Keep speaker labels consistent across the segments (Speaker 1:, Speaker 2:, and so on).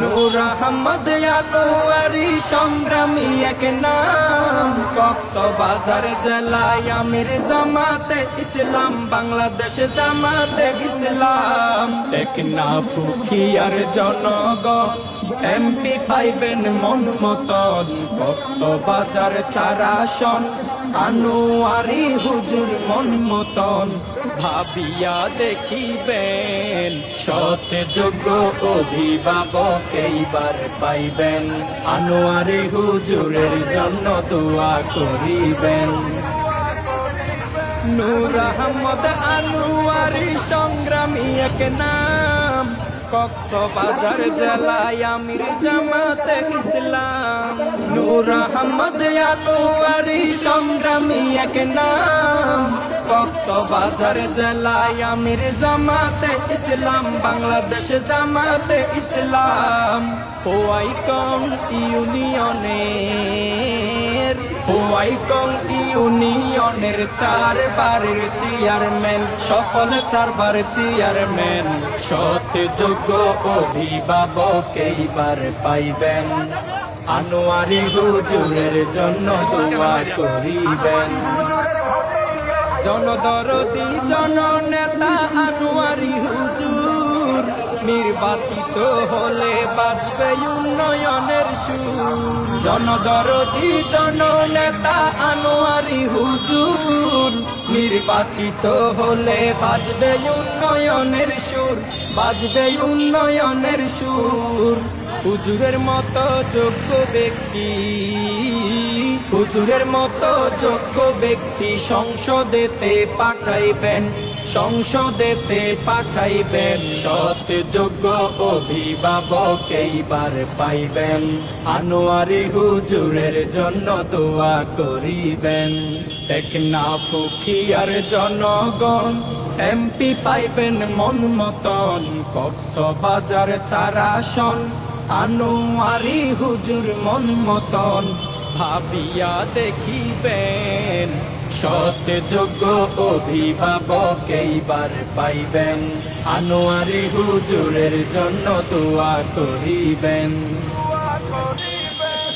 Speaker 1: নূর আহমদ আনোয়ারি সংগ্রামী এক নাম, কক্সবাজার জেলায় আমির জামাতে ইসলাম, বাংলাদেশ জামাতে ইসলাম। টেকনাফ উখিয়ার জনগণ এমপি পাইবেন মন মতন, কক্সবাজার 4 আসন আনোয়ারি হুজুর মন মতন। ভাবিয়া দেখিবেন সৎ যোগ্য অভিভাবক এইবার পাইবেন, আনোয়ারি হুজুরের জন্য দোয়া করিবেন। নূর আহমদ আনোয়ারি সংগ্রামী এক নাম, কক্সবাজার জেলায় আমির জামাতে ইসলাম। নূর আহমদ আনোয়ারি সংগ্রামী এক নাম, কক্সবাজার জেলায় আমির জামাতে ইসলাম, বাংলাদেশ জামাতে ইসলাম। হোয়াইকং ইউনিয়নের 4 বারের চেয়ারম্যান, সফল 4 বার চেয়ারম্যান। সৎ যোগ্য অভিভাবক এইবার পাইবেন, আনোয়ারি হুজুরের জন্য দোয়া করিবেন। জনদরদি জননেতা আনোয়ারি হুজুর, নির্বাচিত হলে বাজবে উন্নয়নের সুর। জনদরদি জননেতা আনোয়ারি হুজুর, নির্বাচিত হলে বাজবে উন্নয়নের সুর, বাজবে উন্নয়নের সুর। হুজুরের মতো যোগ্য ব্যক্তি, হুজুরের মতো যোগ্য ব্যক্তি সংসদেতে পাঠাইবেন, সংসদেতে পাঠাইবেন। সৎ যোগ্য অভিভাবক এইবার পাইবেন, আনোয়ারি হুজুরের জন্য দোয়া করিবেন। টেকনাফ উখিয়ার জনগণ এমপি পাইবেন মন মতন, কক্সবাজার 4 আসন আনোয়ারি হুজুর মন মতন। ভাবিয়া দেখিবেন সৎ যোগ্য অভিভাবক এইবার পাইবেন, আনোয়ারি হুজুরের জন্য দোয়া করিবেন।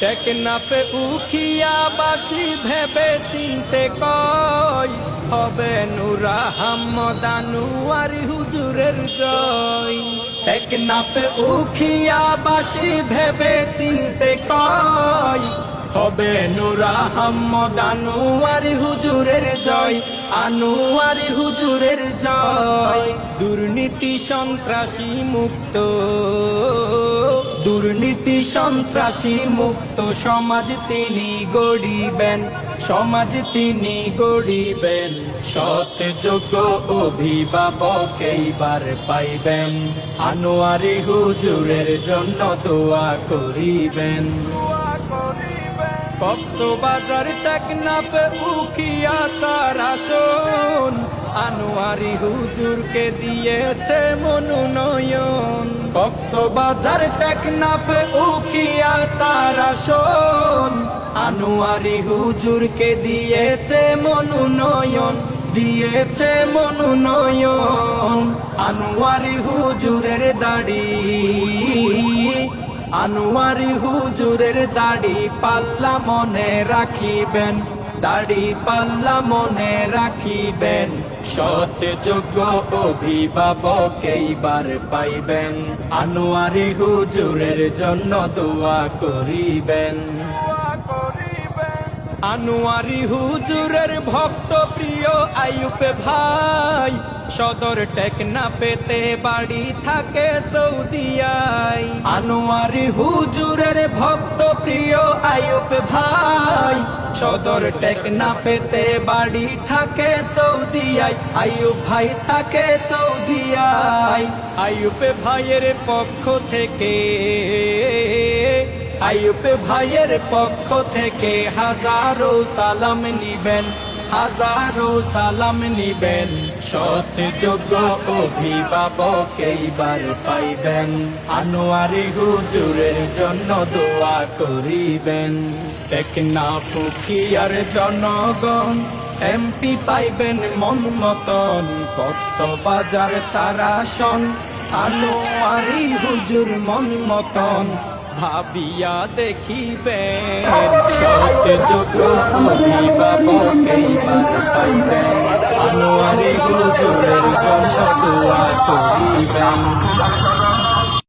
Speaker 1: টেকনাফে উখিয়াবাসী ভেবে চিনতে কয়, হবে নূর আহমদ আনোয়ারি হুজুরের জয়। টেকনাফে উখিয়াবাসী ভেবে চিনতে কয়, হবে নূর আহমদ আনোয়ারি হুজুরের জয়, আনোয়ারি হুজুরের জয়। দুর্নীতি সন্ত্রাসী মুক্ত, দুর্নীতি সন্ত্রাসী মুক্ত সমাজ তিনি গড়িবেন, সমাজ তিনি গড়িবেন। সৎ যোগ্য অভিভাবক এইবার পাইবেন, আনোয়ারি হুজুরের জন্য দোয়া করিবেন। কক্সবাজার টেকনাফ উখিয়া 4 আসন আনোয়ারি হুজুরকে দিয়েছে মনোনয়ন। কক্সবাজার টেকনাফ উখিয়া 4 আসন আনোয়ারি হুজুরকে দিয়েছে মনোনয়ন, দিয়েছে মনোনয়ন। আনোয়ারি হুজুরের দাড়ি, আনোয়ারি হুজুরের দাড়ি পাল্লা মনে রাখিবেন, দাড়ি পাল্লা মনে রাখিবেন। সৎ যোগ্য অভিভাবক এইবার পাইবেন, আনোয়ারি হুজুরের জন্য দোয়া করিবেন। আনোয়ারি হুজুরের ভক্ত প্রিয় আইয়ুব ভাই, সদর টেকনাফেতে বাড়ি থাকে সৌদিয়ায়। আনোয়ারি হুজুরের ভক্ত প্রিয় আইয়ুব ভাই, সদর টেকনাফেতে বাড়ি থাকে সৌদিয়ায়। আইয়ুব ভাই থাকে সৌদিয়ায়। আইয়ুব ভাইয়ের পক্ষ থেকে, আইয়ুব ভাইয়ের পক্ষ থেকে হাজারো সালাম নিবেন, হাজারো সালাম নিবেন। সৎ যোগ্য অভিভাবক এইবার পাইবেন, আনোয়ারি হুজুরের জন্য দোয়া করিবেন। টেকনাফ উখিয়ার জনগণ এমপি পাইবেন মন মতন, কক্সবাজার 4 আসন আনোয়ারি হুজুর মন মতন ভাবিয়া দেখিবেন সৎ যোগ্য অভিভাবক এইবার পাইবেন আনোয়ারি হুজুরের জন্য দোয়া করিবেন